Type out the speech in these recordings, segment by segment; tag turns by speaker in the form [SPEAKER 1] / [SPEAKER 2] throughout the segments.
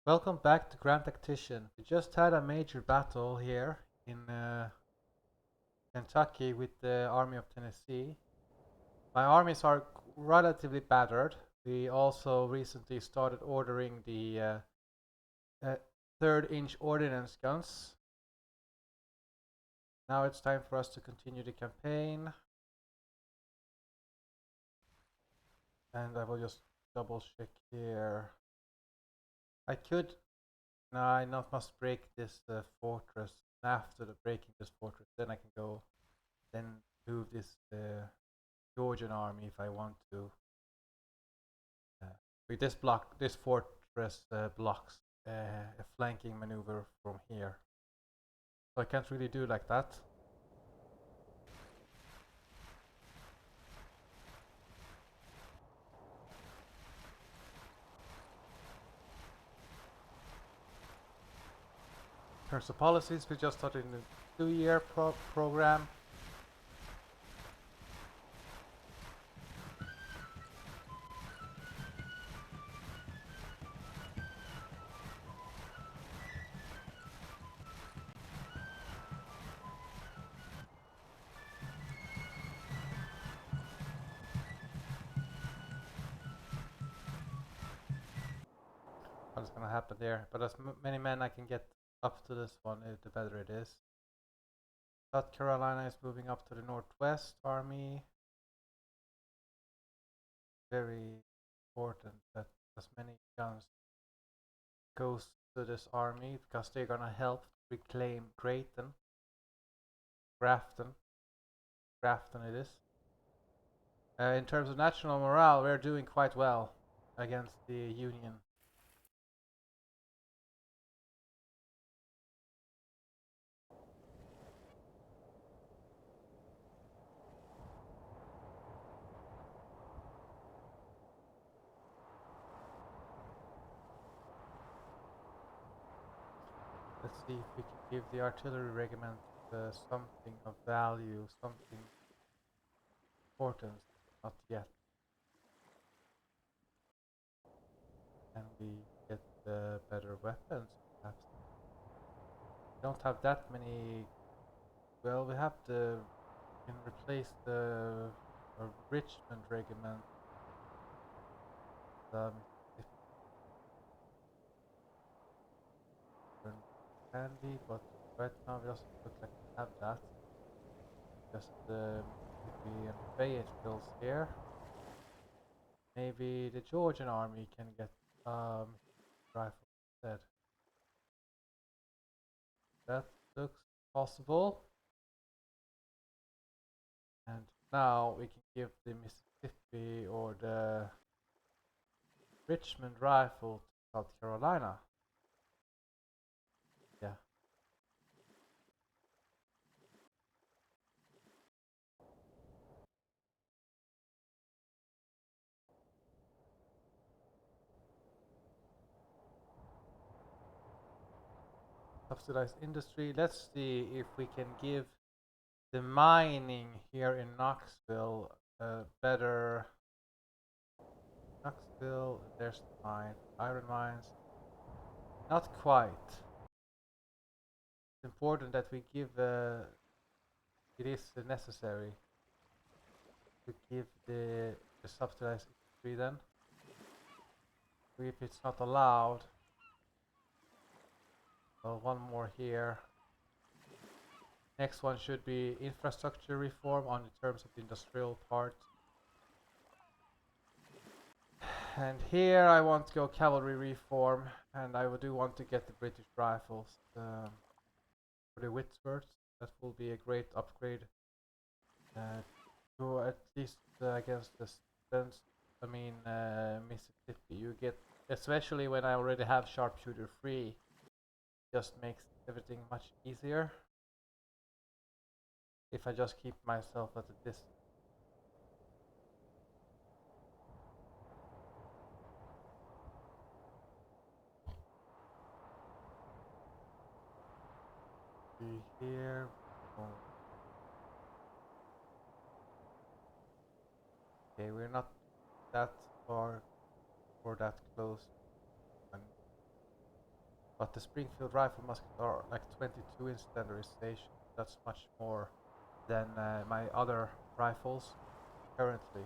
[SPEAKER 1] Welcome back to Grand Tactician. We just had a major battle here in Kentucky with the Army of Tennessee. My armies are relatively battered. We also recently started ordering the uh, 3rd-inch ordnance guns. Now it's time for us to continue the campaign. And I will just double check here. I could No, I not must break this fortress. After the breaking this fortress, then I can go, then move this Georgian army if I want to. Uh, with this fortress blocks a flanking maneuver from here, so I can't really do like that. In terms of policies, we just started in a 2-year program. What's gonna happen there? But as many men I can get up to this one, the better it is. South Carolina is moving up to the northwest army. Very important that as many guns goes to this army because they're gonna help reclaim Grayton, Grafton. Grafton it is. In terms of national morale, we're doing quite well against the Union. Let's see if we can give the artillery regiment something of value, something important. Not yet. Can we get better weapons? Perhaps. We don't have that many. Well, we have the. We can replace the Richmond regiment. Um, if handy, but right now it doesn't look like we have that. Just maybe Fayetteville's here. Maybe the Georgian army can get rifles instead. That looks possible. And now we can give the Mississippi or the Richmond rifle to South Carolina. Yeah. Subsidized industry. Let's see if we can give the mining here in Knoxville better. Knoxville, there's the mine. Iron mines. Not quite. It's important that we give, it is necessary to give the subsidized industry then. If it's not allowed, well, one more here. Next one should be infrastructure reform on the terms of the industrial part. And here I want to go cavalry reform, and I do want to get the British rifles for the Whitworth. That will be a great upgrade to at least against the Mississippi. You get, especially when I already have sharpshooter free, just makes everything much easier. If I just keep myself at a distance. Here. Oh. Okay, we're not that far or that close. But the Springfield rifle muskets are like 22 in standardization. That's much more than my other rifles currently.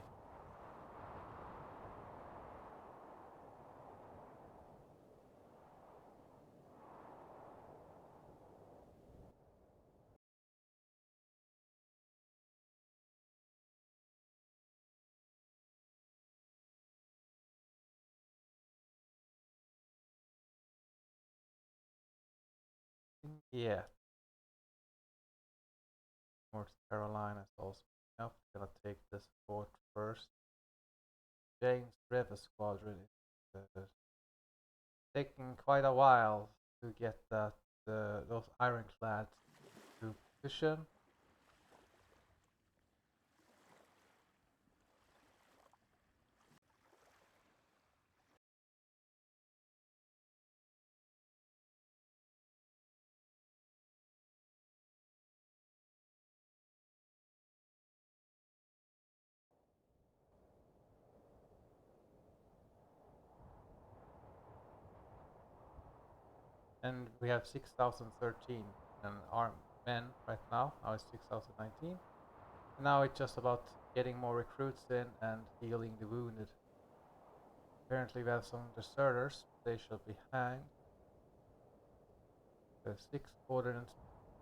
[SPEAKER 1] Yeah, North Carolina is also up. Gonna take this fort first. James River Squadron is taking quite a while to get those ironclads to position. And we have 6,013 armed men right now. Now it's 6,019. And now it's just about getting more recruits in and healing the wounded. Apparently we have some deserters. They should be hanged. We have 6 ordnance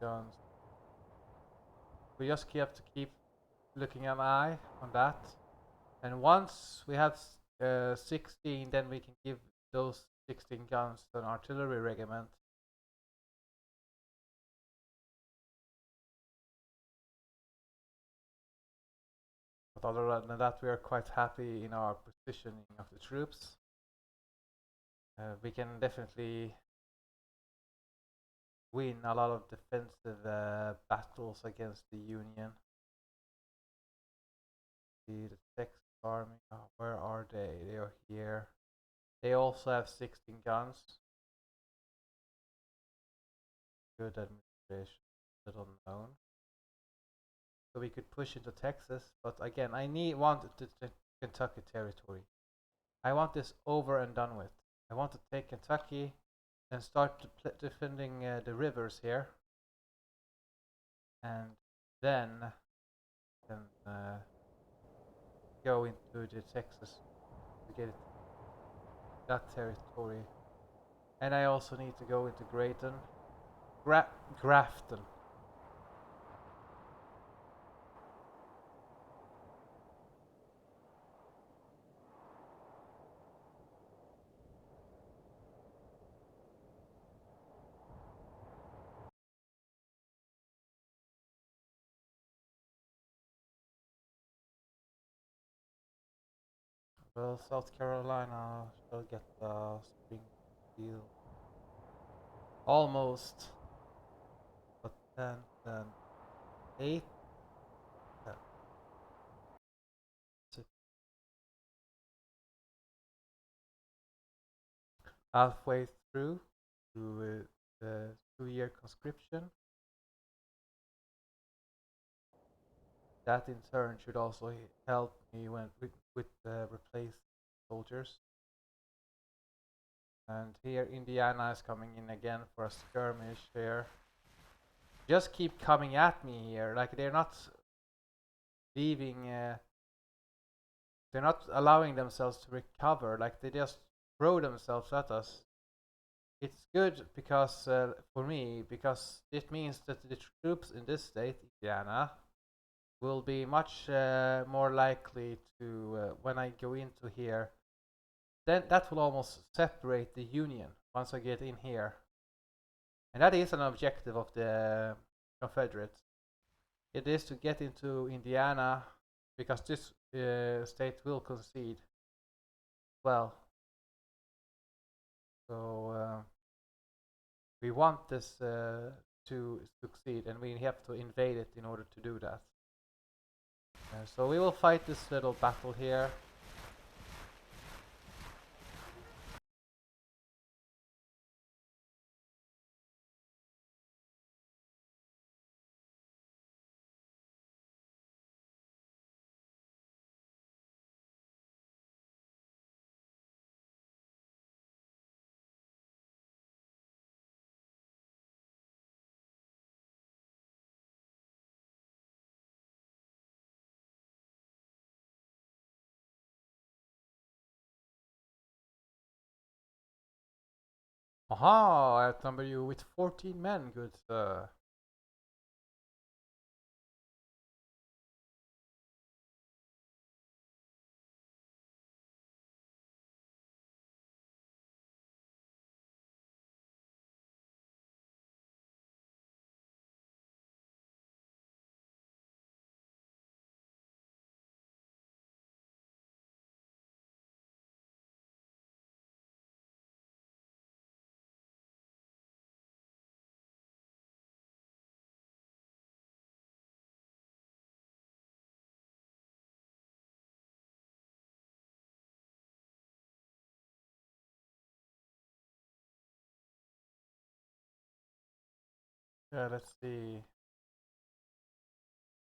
[SPEAKER 1] guns. We just have to keep looking an eye on that. And once we have 16, then we can give those 16 guns to an artillery regiment. But other than that, we are quite happy in our positioning of the troops. We can definitely win a lot of defensive battles against the Union. The Texas Army, where are they? They are here. They also have 16 guns. Good administration, little known. So we could push into Texas, but again, want the Kentucky territory. I want this over and done with. I want to take Kentucky and start defending the rivers here, and then go into the Texas to get that territory. And I also need to go into Grafton. Well, South Carolina shall get the Springfield. Almost. But 10, 10, 8, 10, 6. Halfway through to the 2-year conscription. That in turn should also help me with replace soldiers. And here Indiana is coming in again for a skirmish here. Just keep coming at me here. Like they're not leaving. They're not allowing themselves to recover. Like they just throw themselves at us. It's good because for me because it means that the troops in this state, Indiana, will be much more likely to when I go into here. Then that will almost separate the Union once I get in here. And that is an objective of the Confederates. It is to get into Indiana because this state will concede. Well, so we want this to succeed, and we have to invade it in order to do that. So we will fight this little battle here. Aha! I outnumber you with 14 men, good sir. Yeah, let's see.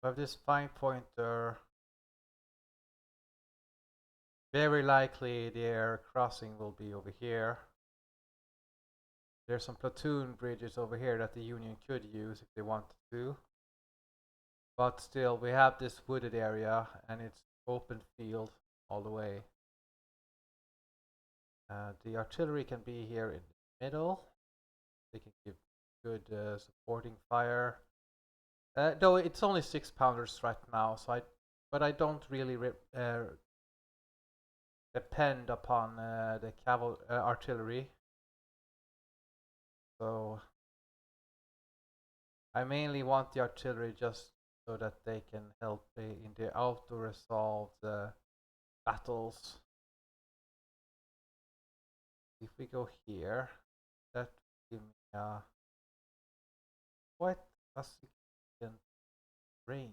[SPEAKER 1] We have this fine pointer. Very likely their crossing will be over here. There's some platoon bridges over here that the Union could use if they wanted to. But still, we have this wooded area and it's open field all the way. The artillery can be here in the middle. They can give good supporting fire. Though it's only 6-pounders right now, but I don't really depend upon the artillery. So I mainly want the artillery just so that they can help in the auto resolve the battles. If we go here, that will give me quite a significant range.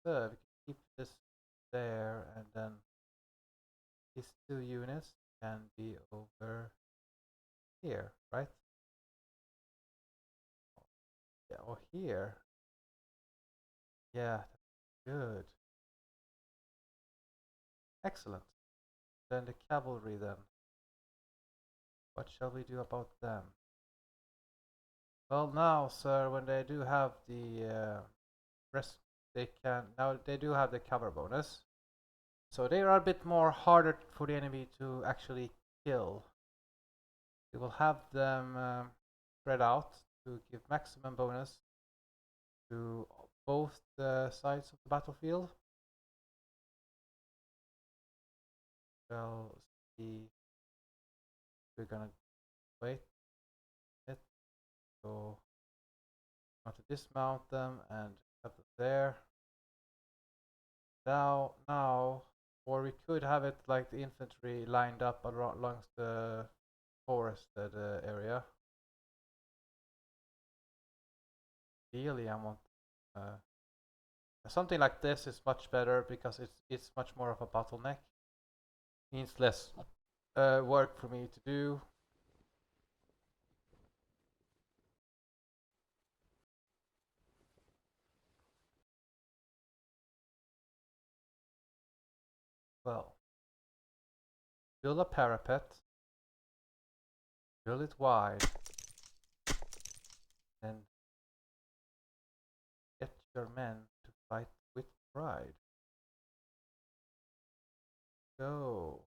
[SPEAKER 1] So we can keep this there, and then these two units can be over here, right? Yeah, or here. Yeah, good. Excellent. Then the cavalry then. What shall we do about them? Well, now, sir, when they do have the rest, they do have the cover bonus. So they are a bit more harder for the enemy to actually kill. We will have them spread out to give maximum bonus to both the sides of the battlefield. Well, see, we're gonna wait it. So want to dismount them and have them there. Now, or we could have it like the infantry lined up along the forested area. Ideally, I want something like this is much better because it's much more of a bottleneck. Means less work for me to do. Well, build a parapet, build it wide, and get your men to fight with pride. So,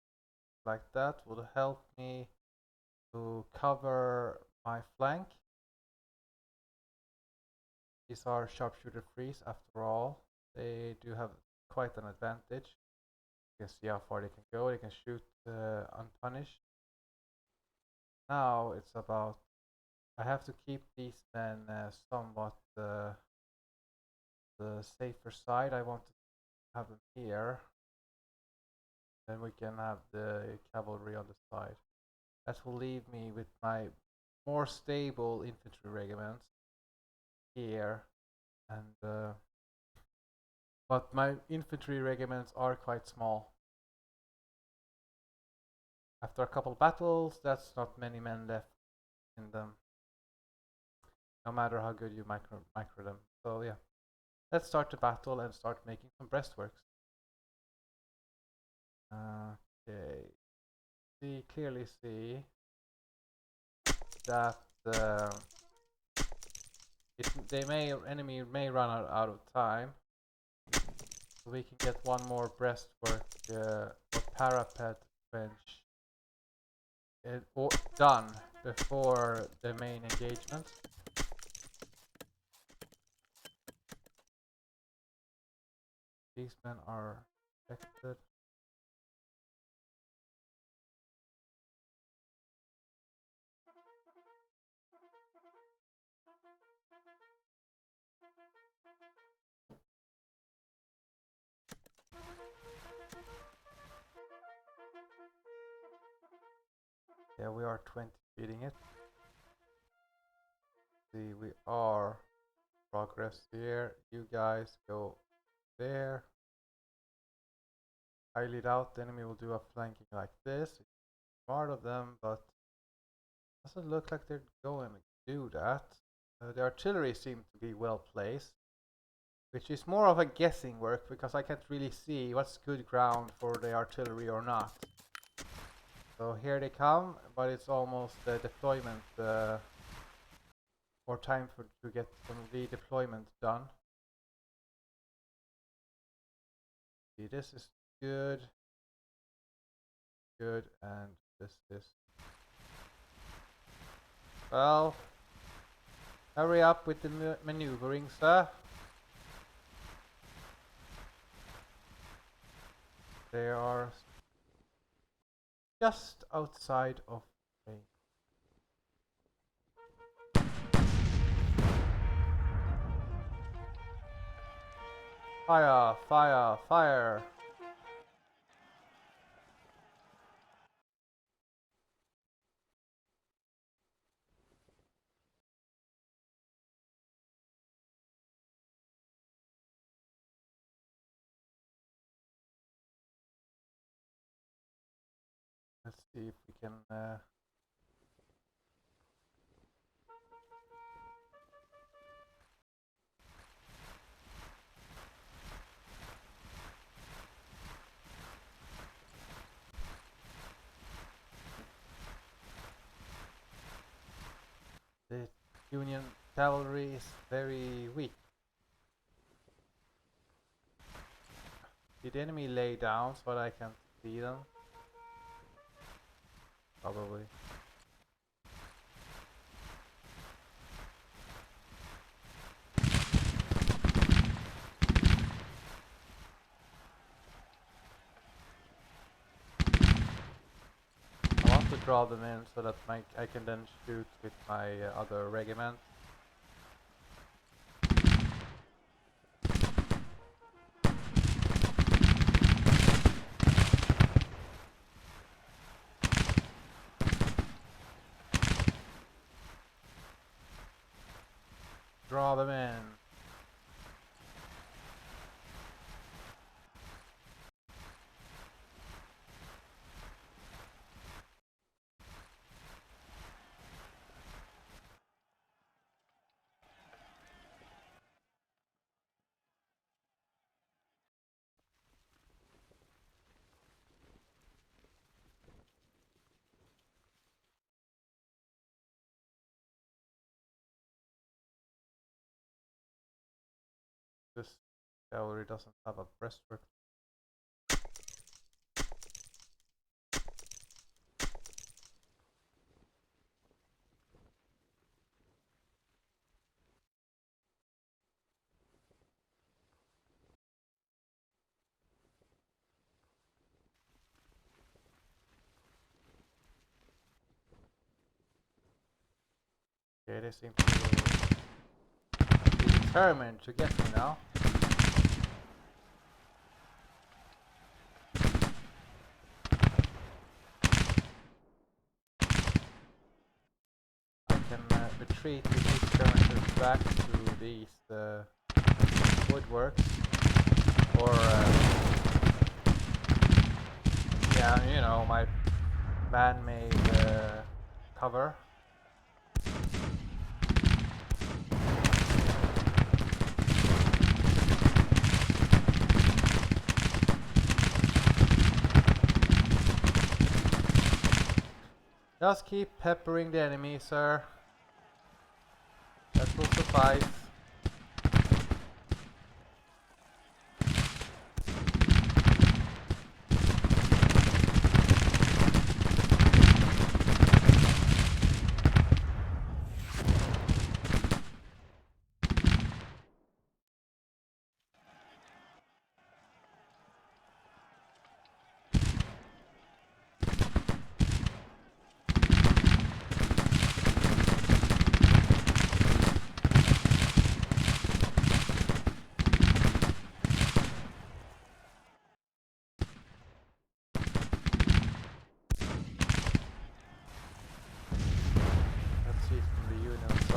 [SPEAKER 1] like that would help me to cover my flank. These are sharpshooter frees after all. They do have quite an advantage. You can see how far they can go. They can shoot unpunished. Now it's about I have to keep these men somewhat the safer side. I want to have them here. Then we can have the cavalry on the side. That will leave me with my more stable infantry regiments here, and but my infantry regiments are quite small. After a couple battles, that's not many men left in them, no matter how good you micro them. So yeah, let's start the battle and start making some breastworks. Okay, clearly see that enemy may run out of time. So we can get one more breastwork or parapet trench done before the main engagement. These men are protected. Yeah, we are 20 beating it. See, we are progress here. You guys go there. I lead out. The enemy will do a flanking like this. It's smart of them, but doesn't look like they're going to do that. The artillery seems to be well placed, which is more of a guessing work because I can't really see what's good ground for the artillery or not. So here they come, but it's almost the deployment or time to get some redeployment done. See, this is good, and this is well. Hurry up with the maneuvering, sir. They are just outside of range. Fire, fire, fire. Let's see if we can the Union cavalry is very weak. Did the enemy lay down so that I can see them? Probably. I want to draw them in so that I can then shoot with my other regiment. Draw them in. This cavalry doesn't have a breastwork. Okay, they seem to be determined to get me now. I can retreat with these skirmishers back to these woodworks, or yeah, you know, my man-made cover. Just keep peppering the enemy, sir. That will suffice.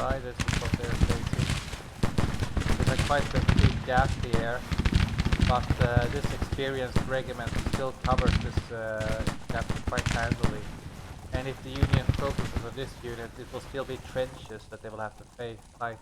[SPEAKER 1] right? This is what they're facing. There's like quite a big gap here, but this experienced regiment still covers this gap quite handily. And if the Union focuses on this unit, it will still be trenches that they will have to fight.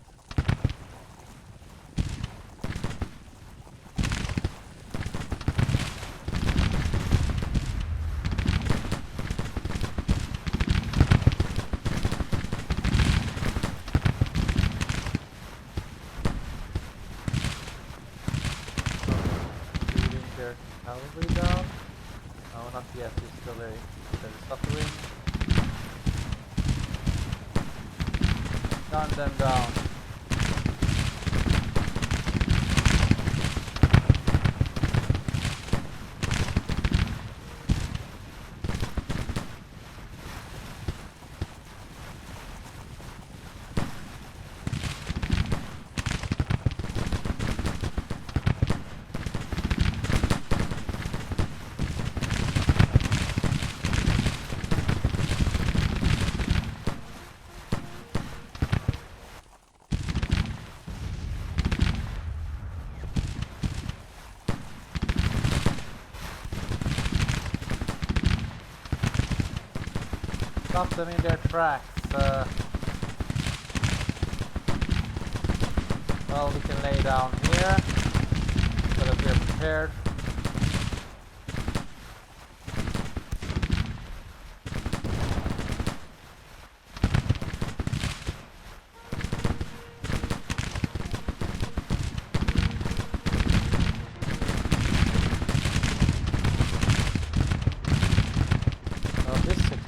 [SPEAKER 1] Cavalry down? No, not yet. He's still suffering. Gun them down. Stop them in their tracks. Well, we can lay down here so that we're prepared.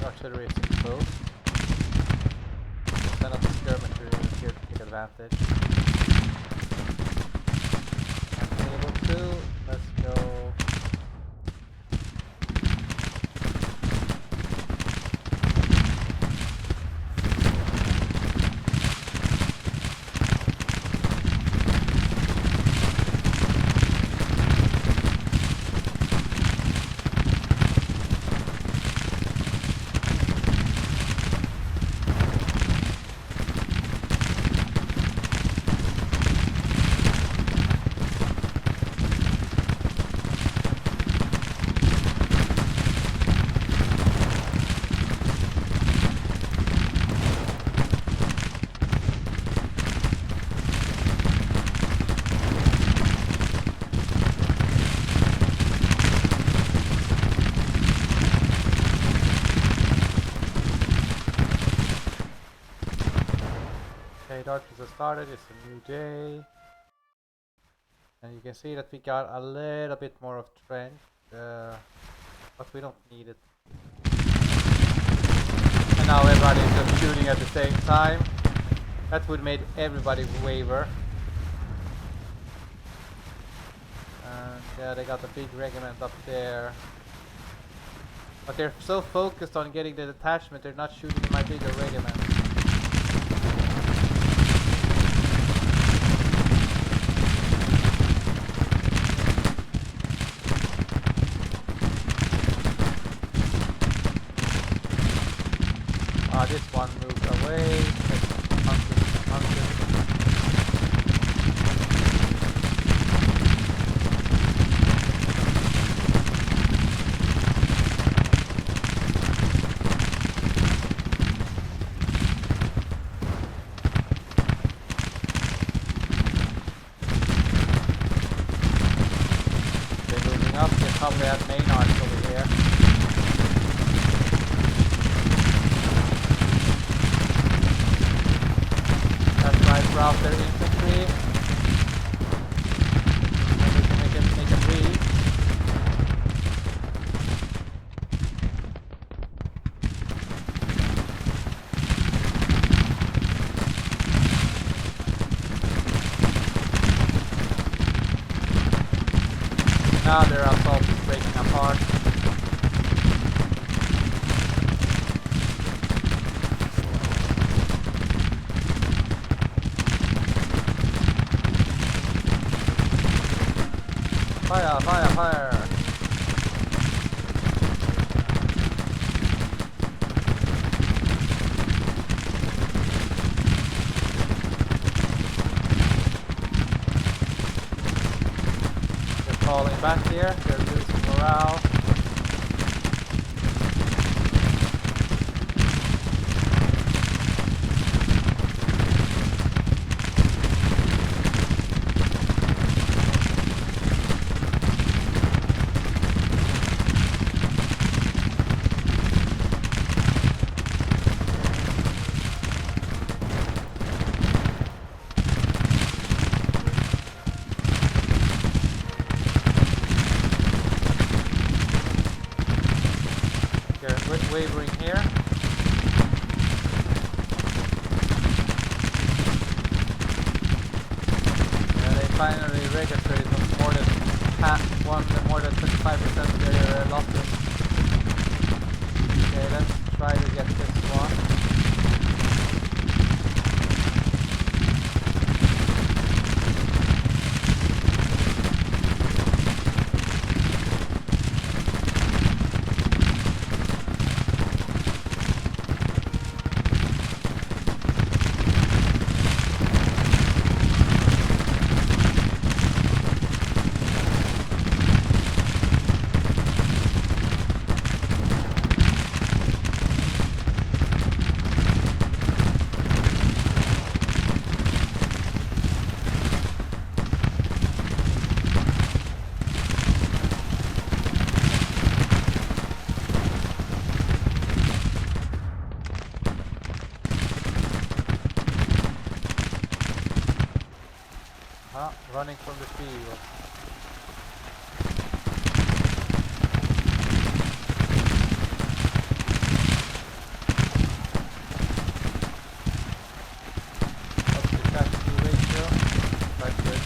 [SPEAKER 1] Artillery is exposed. Send up the skirmisher unit here to take advantage. I'm able to. Let's go. Darkness has started, it's a new day. And you can see that we got a little bit more of trench, but we don't need it. And now everybody is just shooting at the same time. That would make everybody waver. And yeah, they got a big regiment up there. But they're so focused on getting the detachment, they're not shooting at my bigger regiment. This one moved away. They're moving up. They're probably at main arch over here. Route their infantry. And we can make a breathe. Now their assault is breaking apart. Fire, fire, fire! back here. They're losing morale. Wavering here. Yeah, they finally registered it was more than 25% of their losses. Okay, let's try to get this one. Running from the field. What's the casualty ratio? Quite good.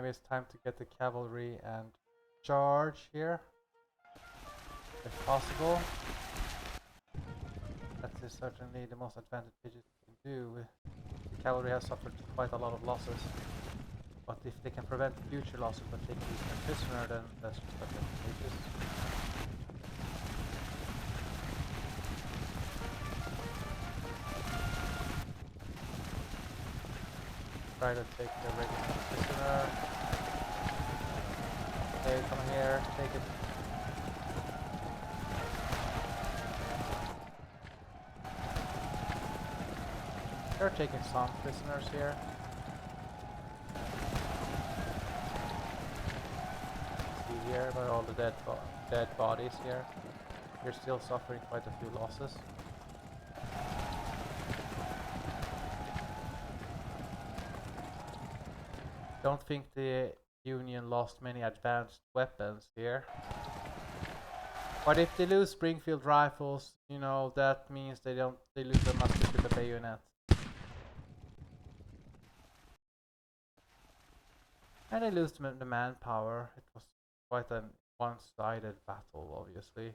[SPEAKER 1] It's time to get the cavalry and charge here, if possible. That is certainly the most advantageous you can do. The cavalry has suffered quite a lot of losses, but if they can prevent future losses by taking these prisoner, then that's just advantageous. Try to take the regiment prisoner. Okay, come here, take it. They're taking some prisoners here. See here about all the dead bodies here. You're still suffering quite a few losses. Don't think the Union lost many advanced weapons here. But if they lose Springfield rifles, you know, that means they lose the musket with the bayonet. And they lose the manpower. It was quite a one-sided battle, obviously.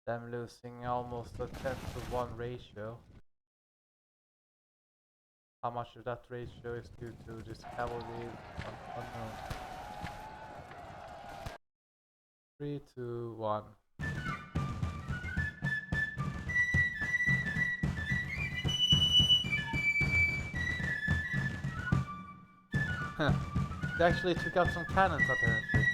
[SPEAKER 1] Them losing almost a 10-to-1 ratio. How much of that ratio is due to this cavalry? Unknown. 3 to 1. They actually took out some cannons apparently.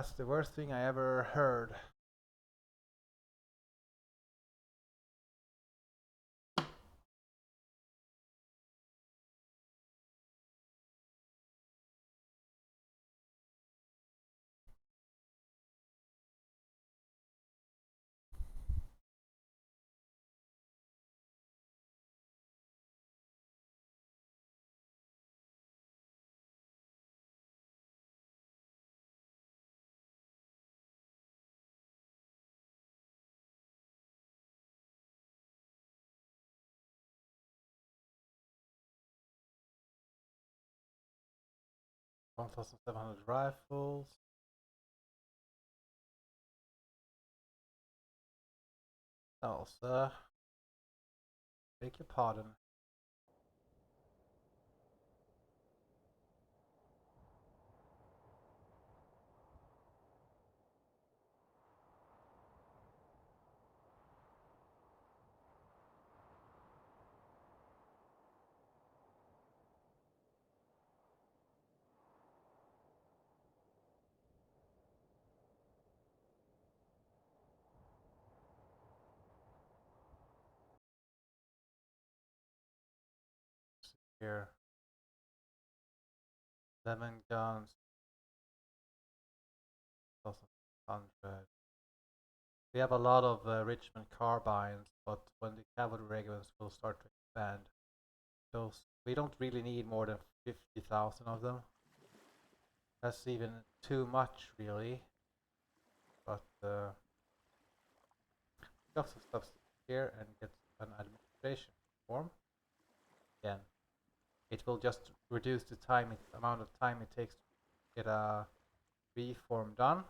[SPEAKER 1] That's the worst thing I ever heard. $1,700 rifles. Oh, sir. Beg your pardon. Here. 11 guns. 1,100. We have a lot of Richmond carbines, but when the cavalry regiments will start to expand, those we don't really need more than 50,000 of them. That's even too much, really. But got some stuff here and get an administration form. Again, it will just reduce the amount of time it takes to get a reform done.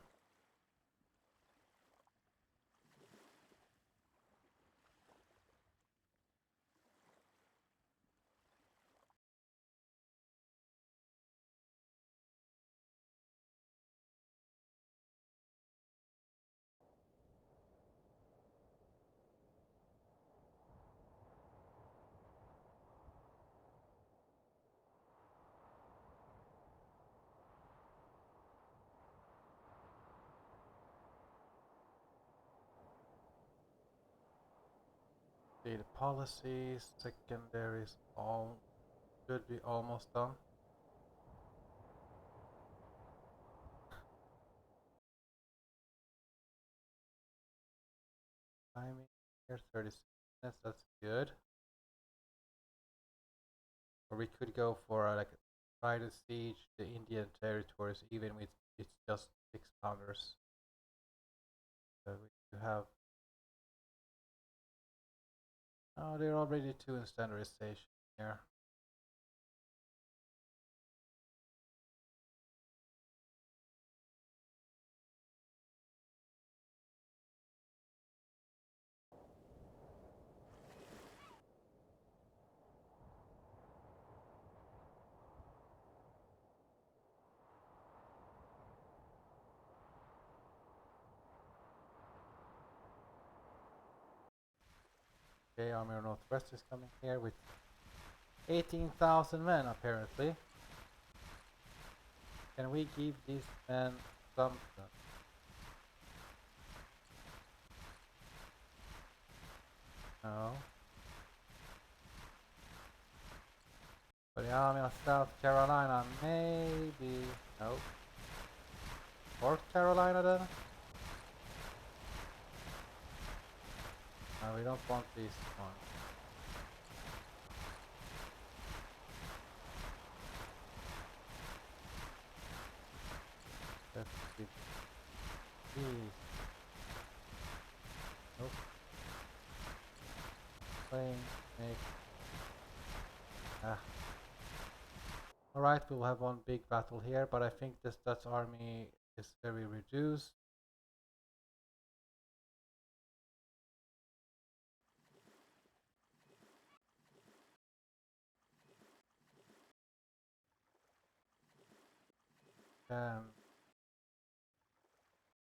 [SPEAKER 1] See the policies, secondaries, all should be almost done. Timing here, 36 minutes, that's good. Or we could go for like try to siege the Indian territories even with it's just 6 pounders. So we have oh, they're already 2 in standardization here. Okay, Army of Northwest is coming here with 18,000 men apparently. Can we give these men something? No. But the Army of South Carolina, maybe. No. North Carolina then? No, we don't want these ones. Let's give these. Nope. Plane, make. Ah. Alright, we'll have one big battle here, but I think this Dutch army is very reduced.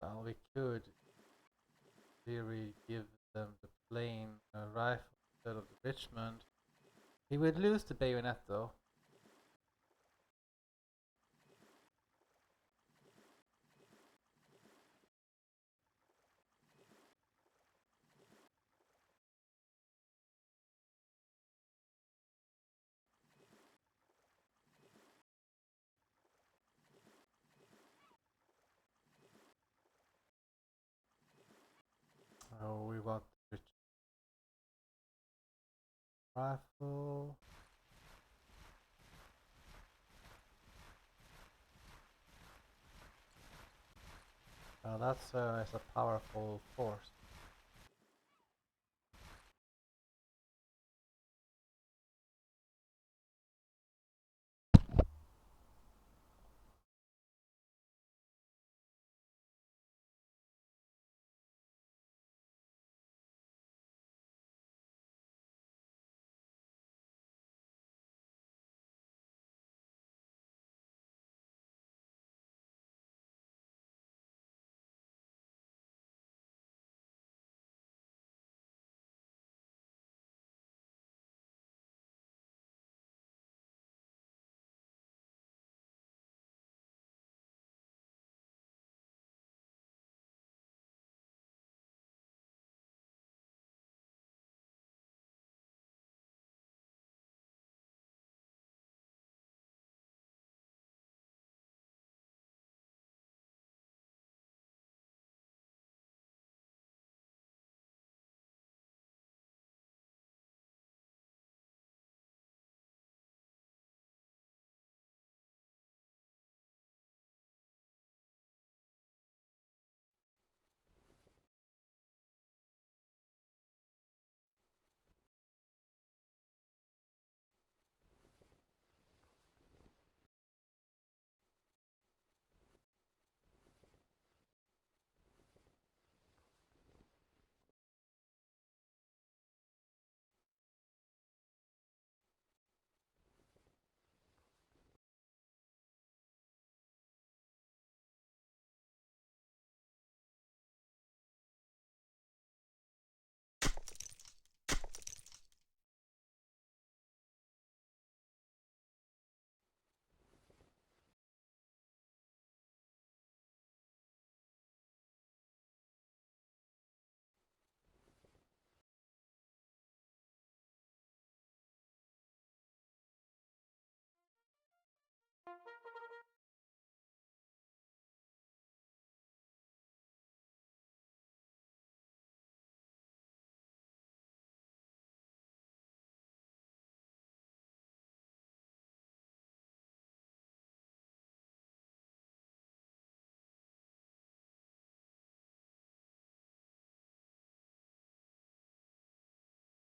[SPEAKER 1] Well, we could theory give them the plain rifle instead of the Richmond. He would lose the bayonet though. about rifle. That's it's a powerful force.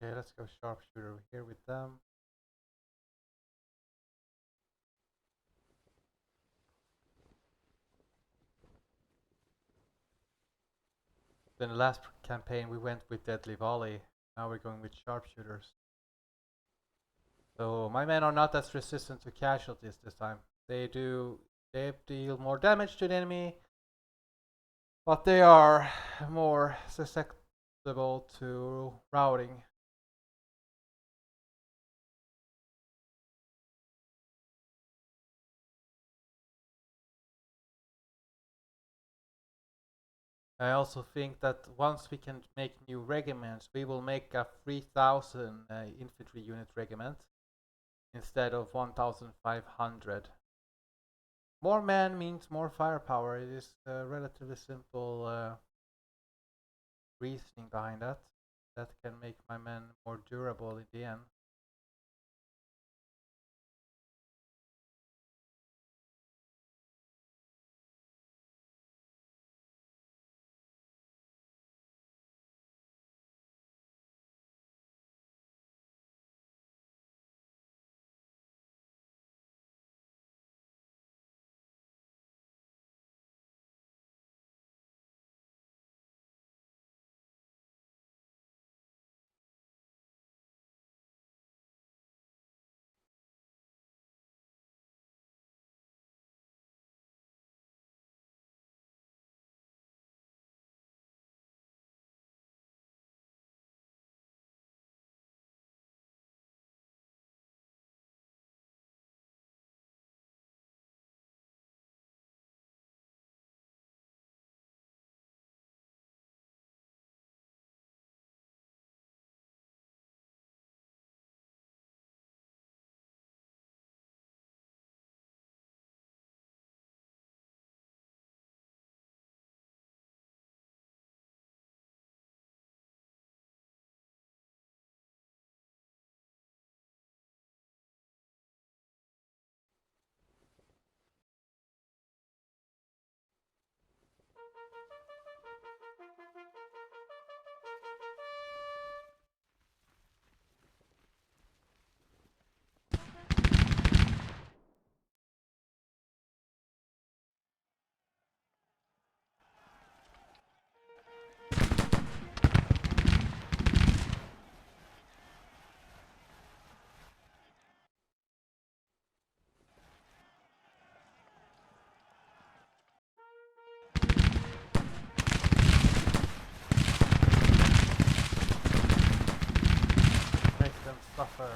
[SPEAKER 1] Okay, let's go sharpshooter here with them. In the last campaign we went with deadly volley. Now we're going with sharpshooters. So my men are not as resistant to casualties this time. They deal more damage to the enemy, but they are more susceptible to routing. I also think that once we can make new regiments, we will make a 3,000 infantry unit regiment instead of 1,500. More men means more firepower. It is a relatively simple reasoning behind that. That can make my men more durable in the end. buffer.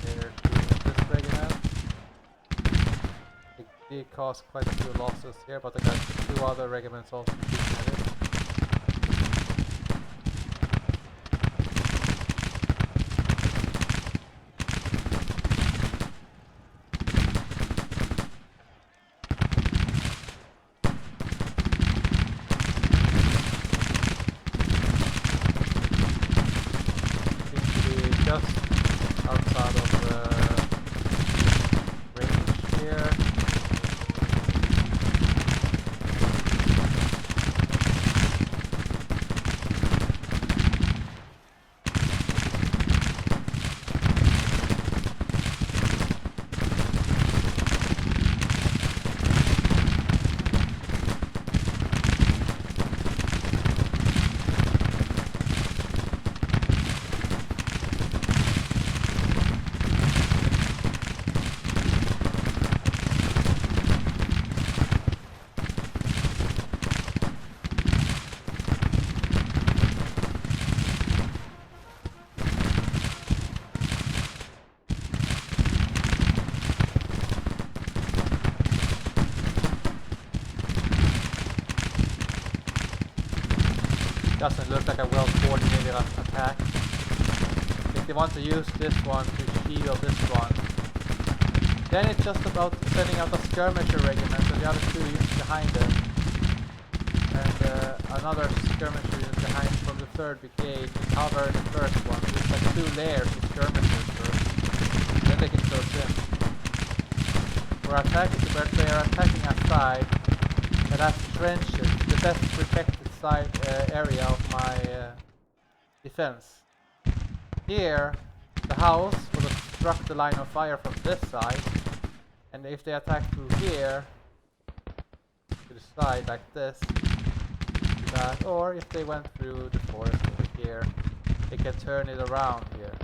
[SPEAKER 1] They're shooting this regiment. It did cause quite a few losses here, but I got 2 other regiments also shooting at it. Just outside of range here. Doesn't look like a well-coordinated attack. If they want to use this one to shield this one, then it's just about sending out a skirmisher regiment and the other 2 units behind them. And another skirmisher unit behind from the 3rd Brigade to cover the first one. It's like 2 layers of skirmishers first. Then they can close in. We're attacking, but they are attacking a side that has trenches, the best protected side area of my defense. Here, the house will obstruct the line of fire from this side, and if they attack through here, to the side like this, that, or if they went through the forest over here, they can turn it around here.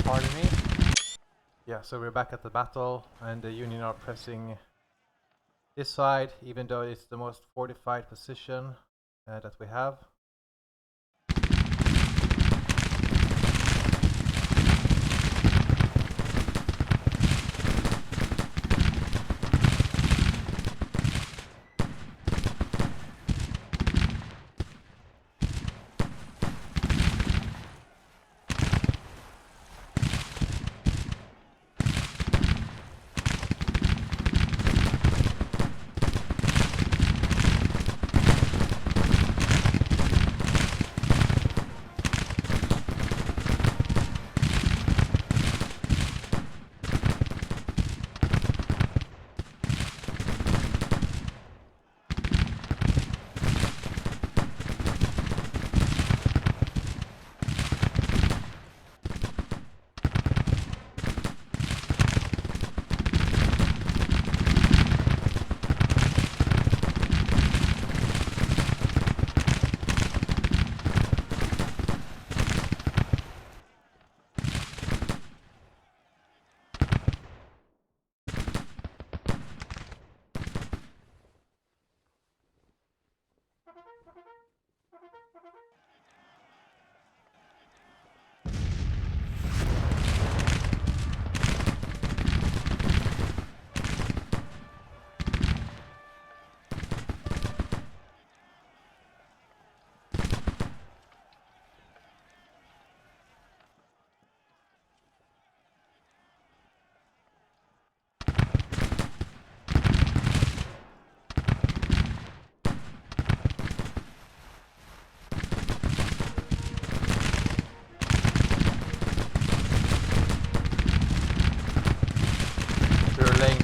[SPEAKER 1] Pardon me. Yeah, so we're back at the battle, and the Union are pressing this side, even though it's the most fortified position that we have.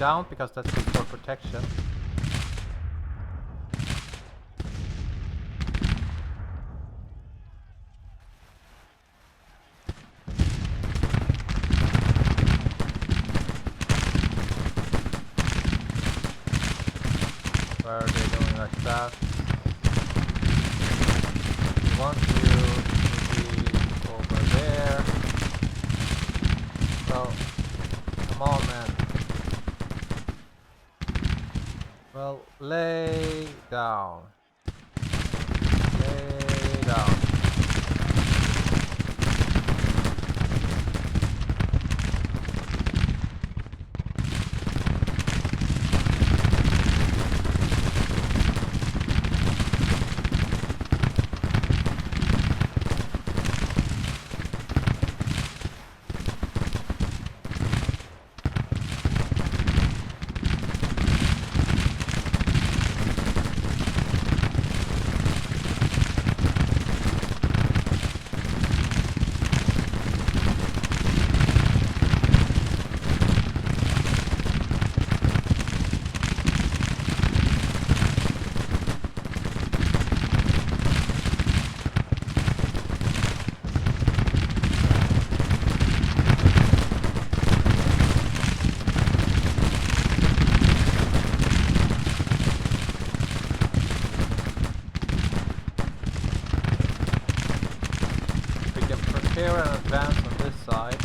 [SPEAKER 1] down because that's good for protection. Where are they going like that? We want you to be over there. So, come on, man. Well, lay down. Lay down. Prepare and advance on this side.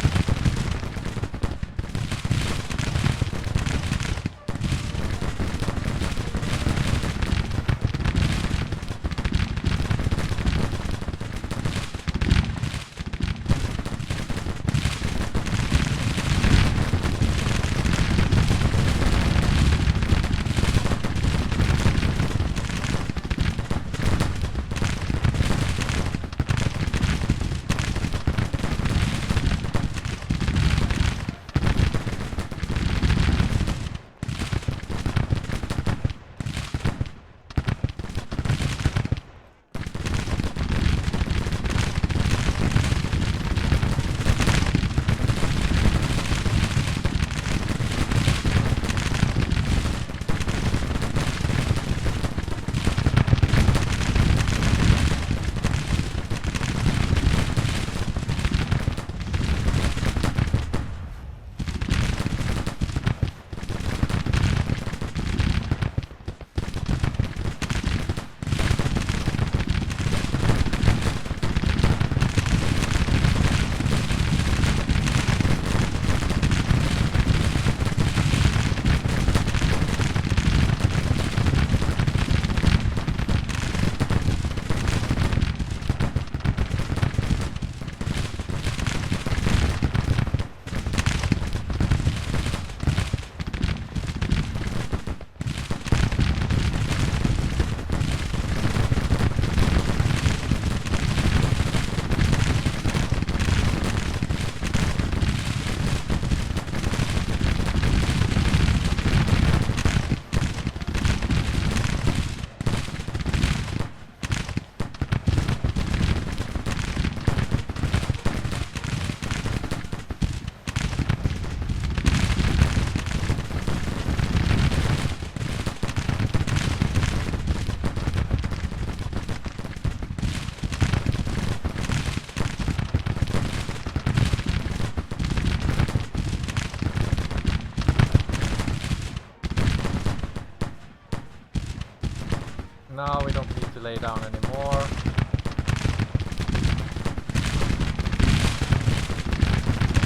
[SPEAKER 1] Now we don't need to lay down anymore.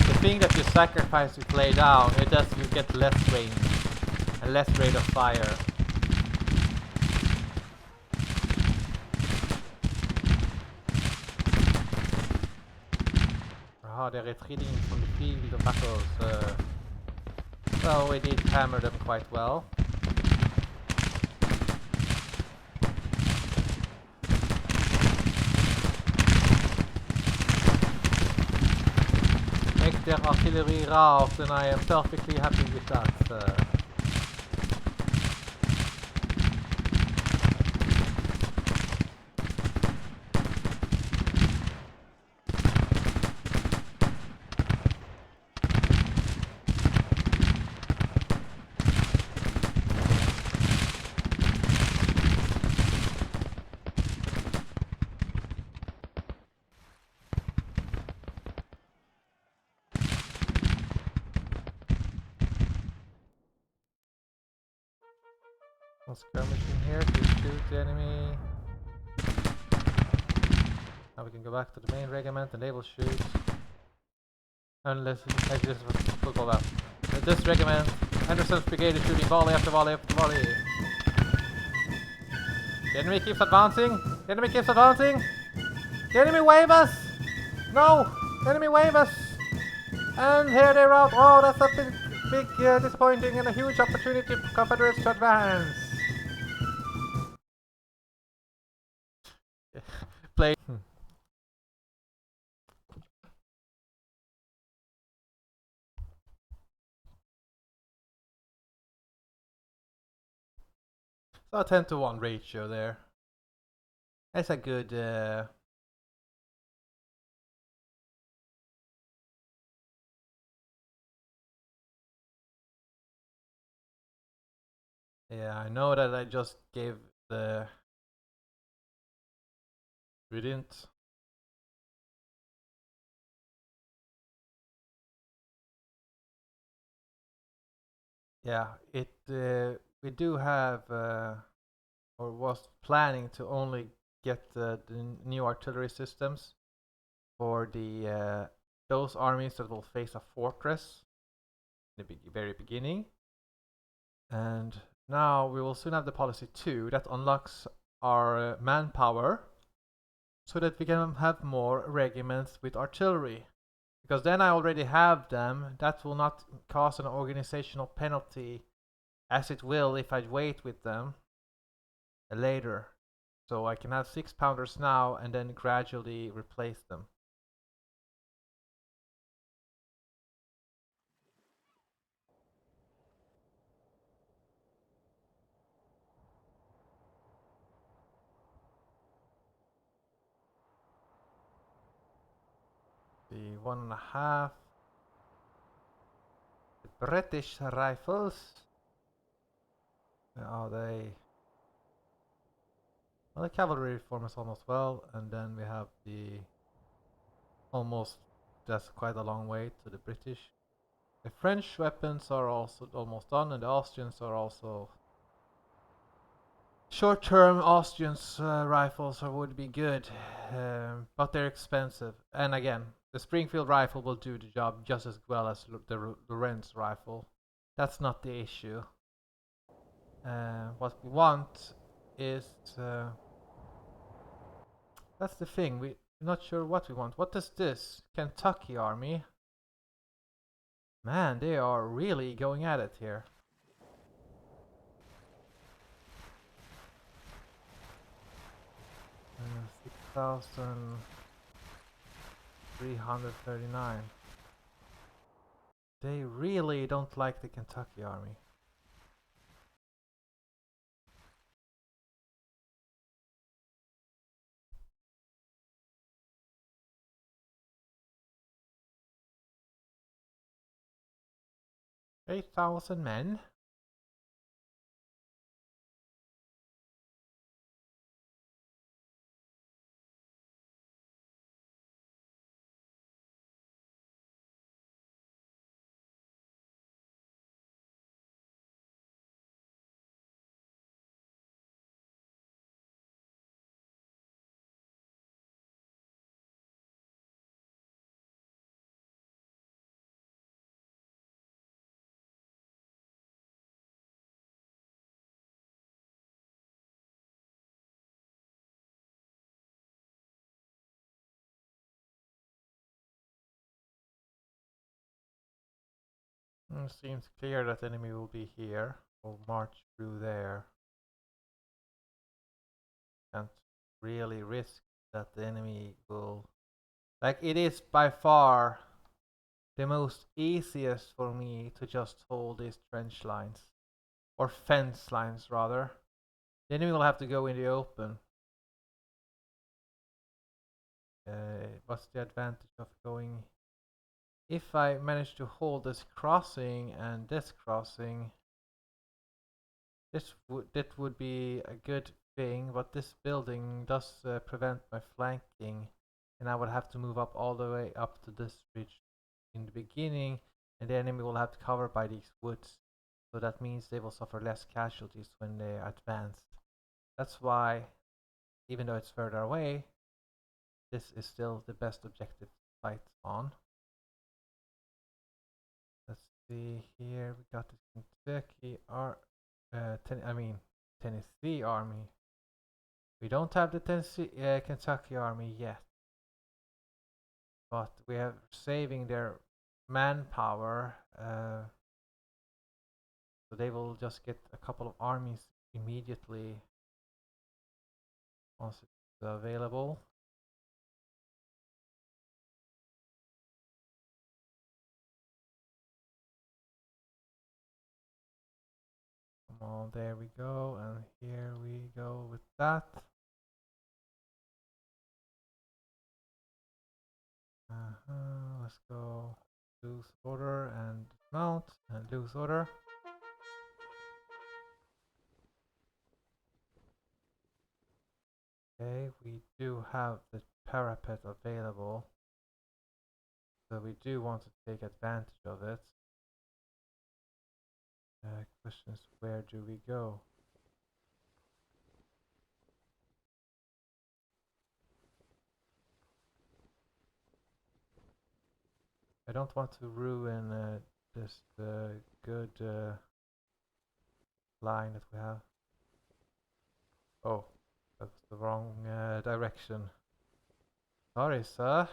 [SPEAKER 1] The thing that you sacrifice to lay down, it does, you get less range and less rate of fire. Oh, they're retreating from the field of battles. Well, we did hammer them quite well. Make their artillery rout, and I am perfectly happy with that. Some skirmishing here to shoot the enemy. Now we can go back to the main regiment and they will shoot. Unless I just football up. This regiment, Henderson's brigade is shooting volley after volley after volley. The enemy keeps advancing. The enemy keeps advancing. The enemy wave us. No, the enemy wave us. And here they're out. Oh, that's a big disappointing and a huge opportunity for Confederates to advance. Play. So a 10-to-1 ratio there. That's a good. Yeah, I know that I just gave the. We didn't. Yeah, it. We do have, or was planning to only get the new artillery systems for the those armies that will face a fortress in the very beginning. And now we will soon have the policy 2 that unlocks our manpower so that we can have more regiments with artillery. Because then I already have them, that will not cause an organizational penalty as it will if I wait with them later. So I can have 6-pounders now and then gradually replace them. The 1.5. The British rifles. Are they? Well, the cavalry reform is almost well, and then we have the almost. That's quite a long way to the British. The French weapons are also almost done, and the Austrians are also. Short-term Austrians rifles would be good, but they're expensive. And again, the Springfield rifle will do the job just as well as the Lorenz rifle. That's not the issue. What we want is that's the thing. We're not sure what we want. What is this? Kentucky Army? Man, they are really going at it here. 6,339. They really don't like the Kentucky Army. $8,000 men. Seems clear that the enemy will be here. We'll march through there. Can't really risk that the enemy will. Like, it is by far the most easiest for me to just hold these trench lines. Or fence lines, rather. The enemy will have to go in the open. What's the advantage of going? If I manage to hold this crossing and this crossing, that would be a good thing, but this building does prevent my flanking, and I would have to move up all the way up to this ridge in the beginning, and the enemy will have to cover by these woods. So that means they will suffer less casualties when they advance. That's why, even though it's further away, this is still the best objective to fight on. Let's see here. We got the Tennessee army. We don't have the Kentucky army yet, but we are saving their manpower, so they will just get a couple of armies immediately once it's available. Come on, there we go, and here we go with that. Let's go loose order and mount and loose order. Okay, we do have the parapet available, so we do want to take advantage of it. Question is, where do we go? I don't want to ruin this good line that we have. Oh, that's the wrong direction. Sorry, sir.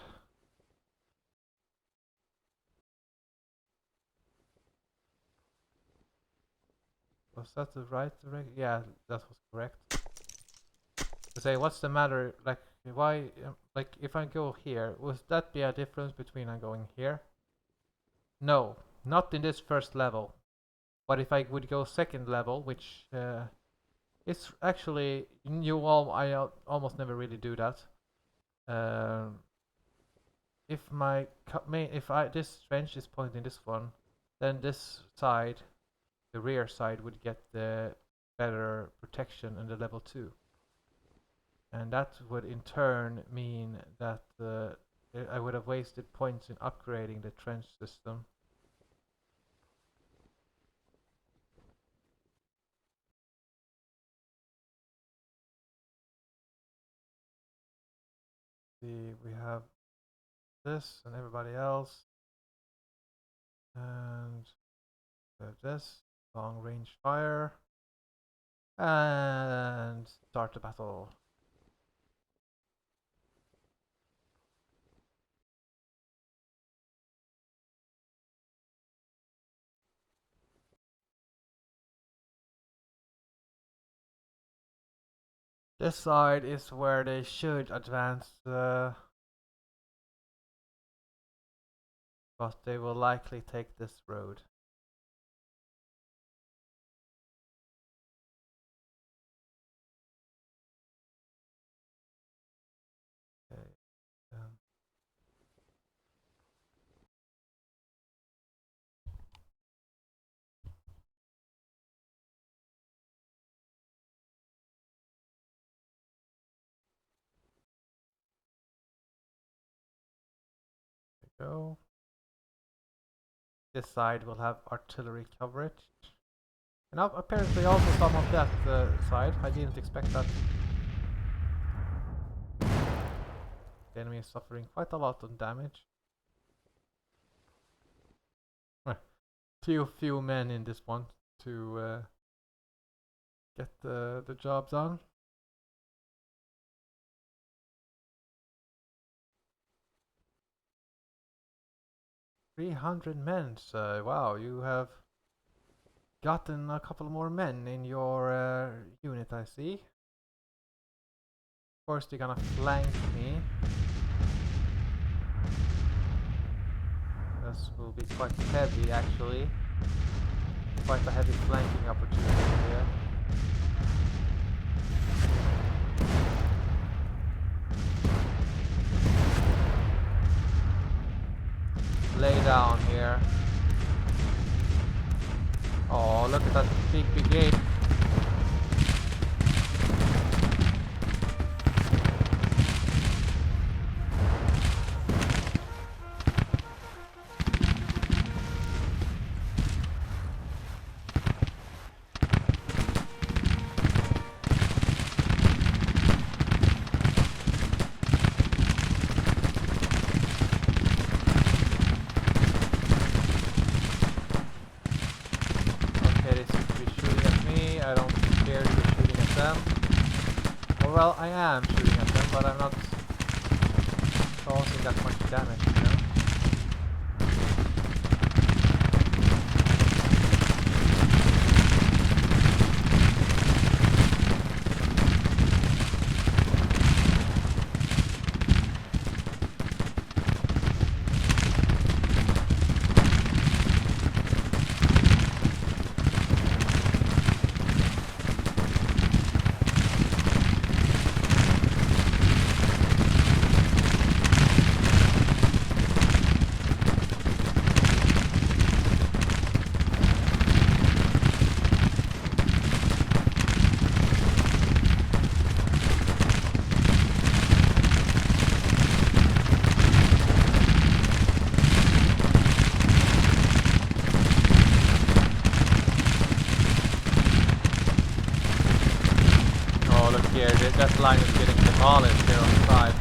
[SPEAKER 1] Was that the right direction? Yeah, that was correct. To say, what's the matter? Like, why? Like, if I go here, would that be a difference between going here? No, not in this first level. But if I would go second level, which it's actually I almost never really do that. If this trench is pointing this one, then this side, the rear side, would get the better protection in the level 2. And that would in turn mean that I would have wasted points in upgrading the trench system. See, we have this and everybody else. And this, long range fire. And start the battle. This side is where they should advance, but they will likely take this road. Okay. There we go. This side will have artillery coverage. And apparently also some of that side. I didn't expect that. The enemy is suffering quite a lot of damage. Few men in this one to get the job done. 300 men, so wow, you have gotten a couple more men in your unit, I see. Of course, they're gonna flank me. This will be quite heavy, actually. Quite a heavy flanking opportunity here. Lay down here. Oh, look at that big brigade. well, I am shooting at them, but I'm not causing that much damage, you know? That line is getting demolished here on the side.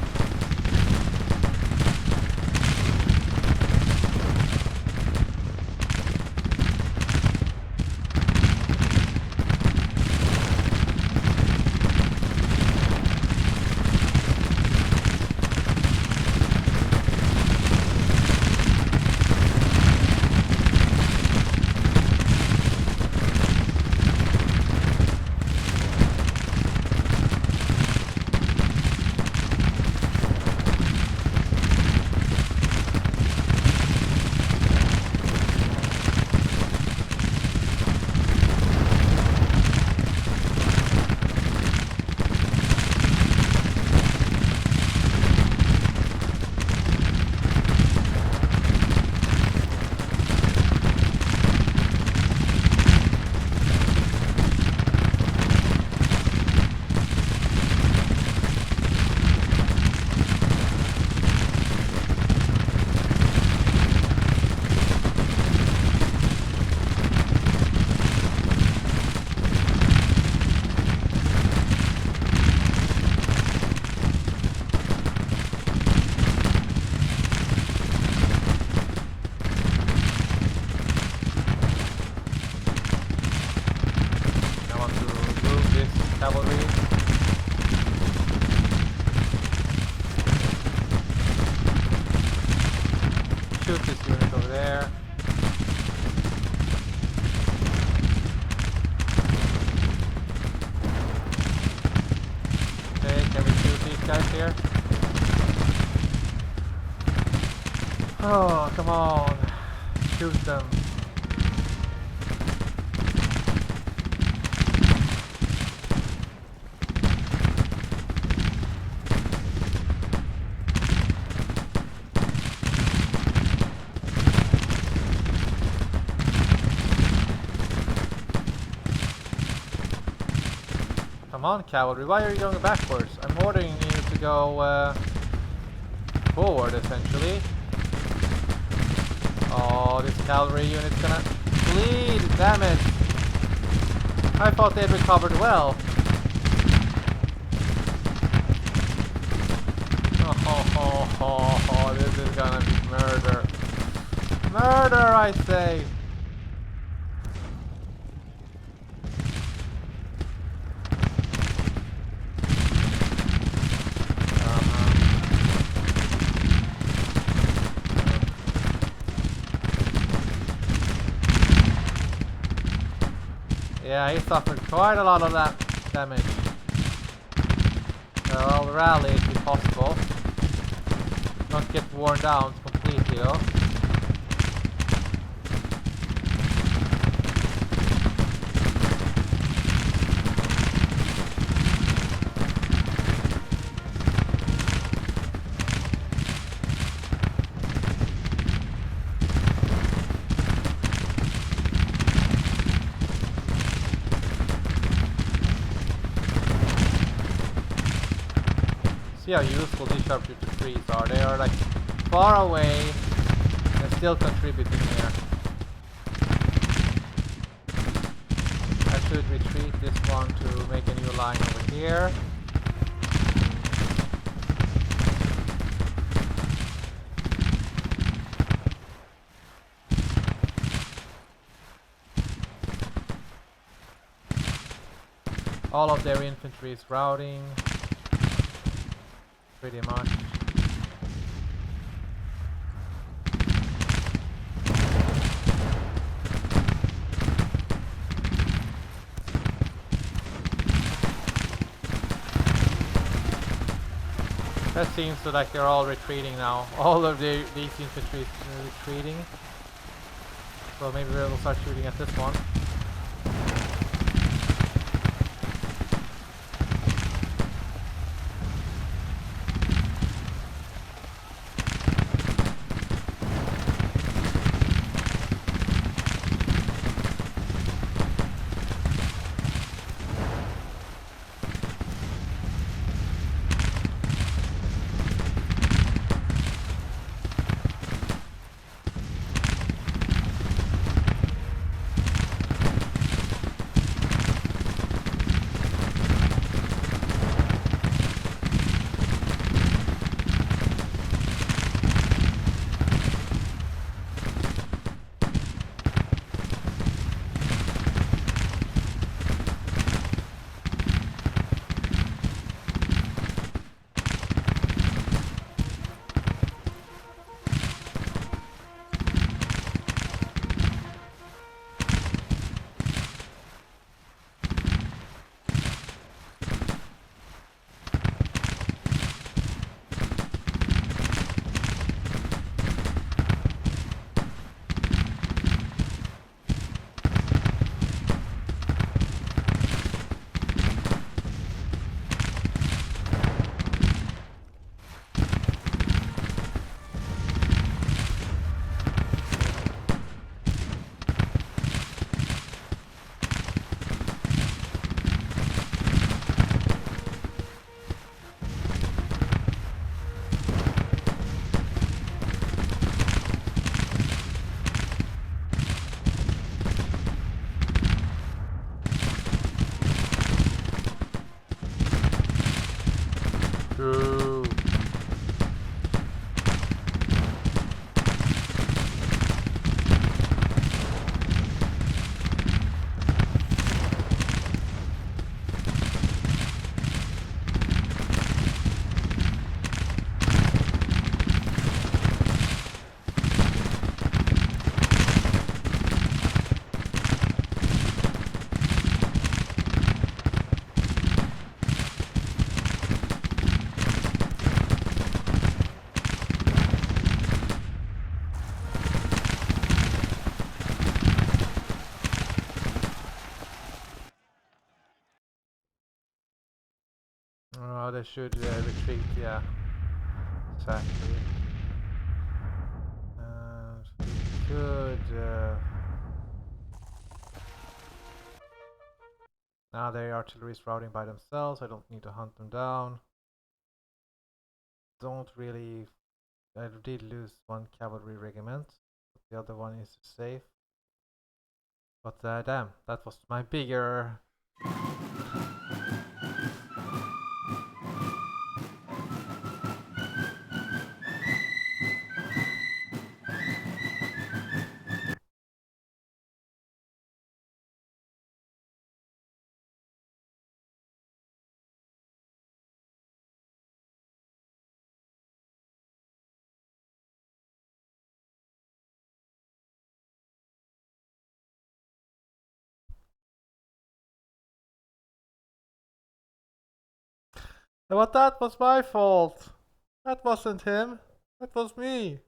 [SPEAKER 1] Cavalry. Shoot this unit over there. Okay, can we shoot these guys here? Oh, come on. Shoot them. Come on, cavalry, why are you going backwards? I'm ordering you to go forward, essentially. Oh, this cavalry unit's gonna bleed, damn it! I thought they'd recovered well. Oh, this is gonna be murder. Murder, I say! Yeah, he suffered quite a lot of that damage. So I'll rally if possible. Not get worn down completely though. See how useful these sharpshooter trees are. They are like far away and still contributing here. I should retreat this one to make a new line over here. All of their infantry is routing. pretty much. That seems like they're all retreating now. All of these infantry is retreating. So maybe we'll start shooting at this one. Ooh. Oh, they should retreat, yeah. Exactly. We could... now their artillery is routing by themselves, I don't need to hunt them down. Don't really... I did lose one cavalry regiment, but the other one is safe. But damn, that was my bigger... But that was my fault! That wasn't him! That was me!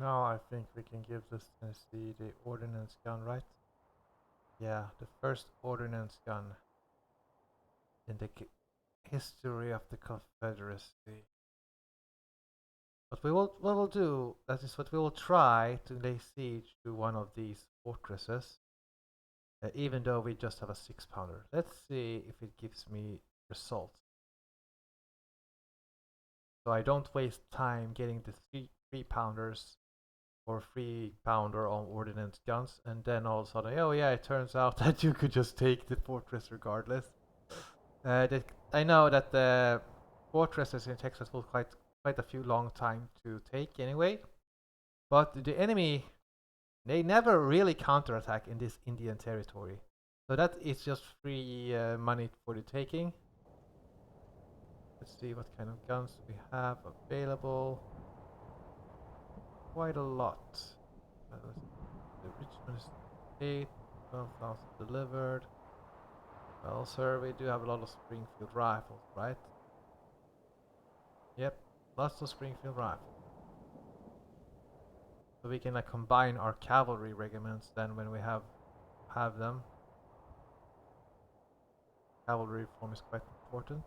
[SPEAKER 1] Now I think we can give this Tennessee the ordnance gun, right? Yeah, the first ordnance gun in the history of the Confederacy. What we will do, that is what we will try to lay siege to one of these fortresses, even though we just have a 6-pounder. Let's see if it gives me results. So I don't waste time getting the 3-pounders or 3-pounder on ordnance guns, and then all of a sudden, oh yeah, it turns out that you could just take the fortress regardless. I know that the fortresses in Texas will quite a few long time to take anyway, but the enemy, they never really counterattack in this Indian territory, so that is just free money for the taking. Let's see what kind of guns we have available. Quite a lot. The Richmond is 8, 12,000 delivered. Well, sir, we do have a lot of Springfield rifles, right? Yep, lots of Springfield rifles. So we can like combine our cavalry regiments then when we have them. Cavalry reform is quite important.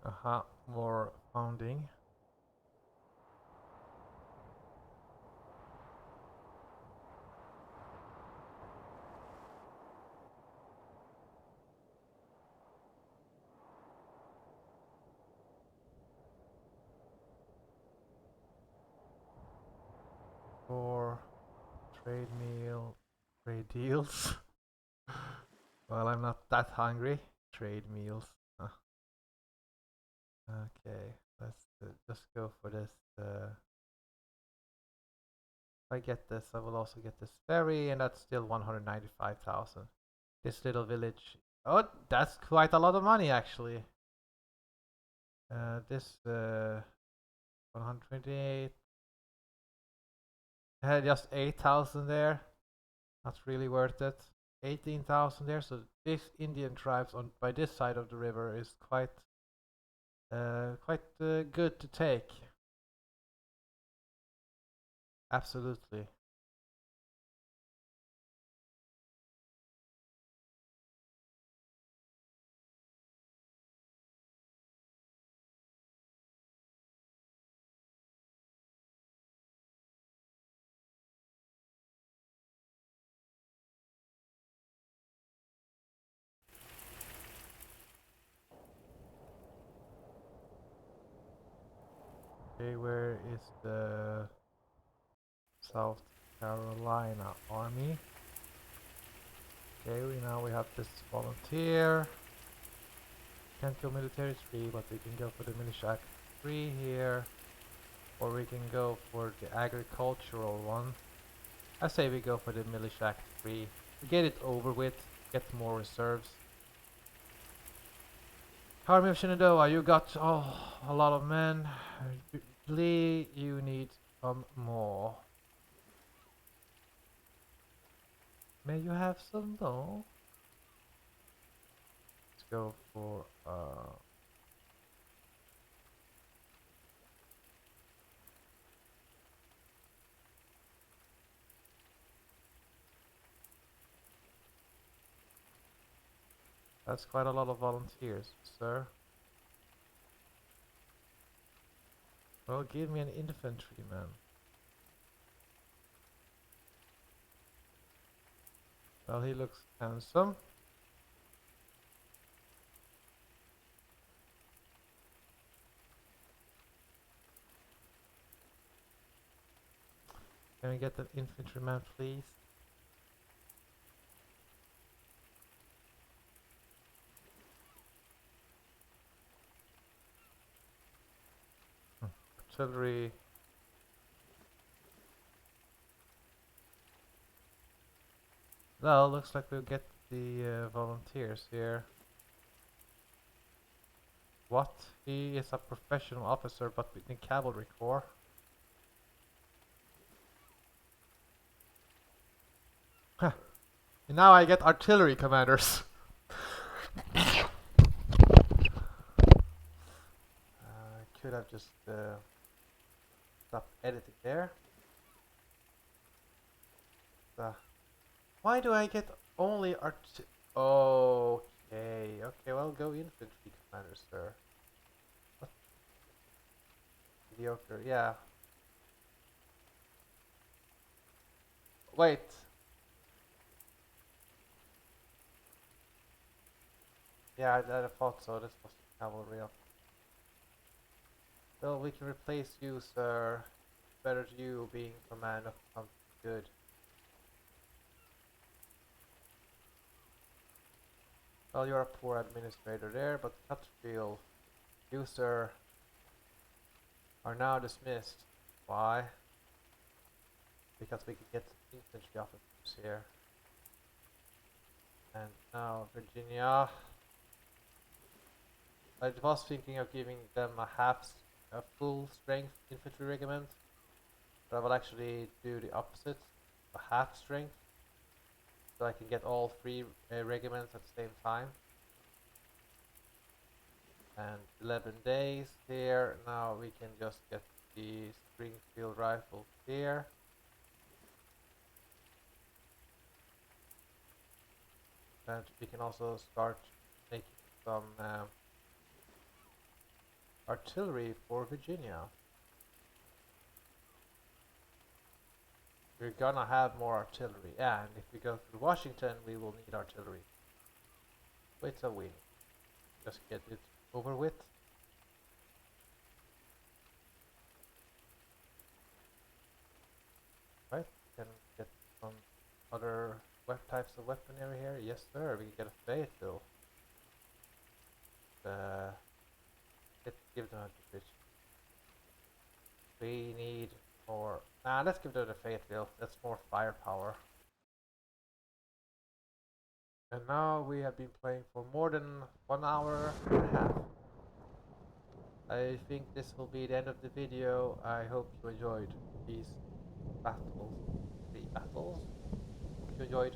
[SPEAKER 1] Aha, more founding. For trade meal, trade deals. Well, I'm not that hungry. Trade meals. Okay, let's just go for this. If I get this, I will also get this ferry, and that's still 195,000. This little village. Oh, that's quite a lot of money, actually. This 128. Had just 8,000 there. Not really worth it. 18,000 there. So this Indian tribes on by this side of the river is quite good to take. Absolutely. Okay, where is the South Carolina army? Okay, now we have this volunteer. Can't go military 3, but we can go for the militia act 3 here. Or we can go for the agricultural one. I say we go for the militia act 3. Get it over with, get more reserves. Army of Shenandoah, you got a lot of men. Lee, you need some more. May you have some though? Let's go for that's quite a lot of volunteers, sir. Well, give me an infantryman. Well, he looks handsome. Can we get an infantryman, please? Artillery. Well, looks like we'll get the volunteers here. What? He is a professional officer, but in cavalry corps. Huh. And now I get artillery commanders. I could have just stopped editing there. Why do I get only Okay, okay, well, go infantry commander, sir. What? Mediocre, yeah. Wait. Yeah, I thought so. This was cavalry up. Well, we can replace you, sir. Better you being command of something good. Well, you're a poor administrator there, but Cutfield, you, sir, are now dismissed. Why? Because we can get infantry officers here. And now Virginia. I was thinking of giving them a full strength infantry regiment, but I will actually do the opposite, a half strength, so I can get all three regiments at the same time. And 11 days here. Now we can just get the Springfield rifles here. And we can also start making some artillery for Virginia. We're gonna have more artillery, and if we go through Washington, we will need artillery. It's a win. Just get it over with. Right? Can get some other types of weaponry here. Yes, sir. We can get a fatal. Give them a division. We need more. Nah, let's give them the Fayetteville. That's more firepower. And now we have been playing for more than 1 hour and a half. I think this will be the end of the video. I hope you enjoyed these battles. 3 battles. Hope you enjoyed.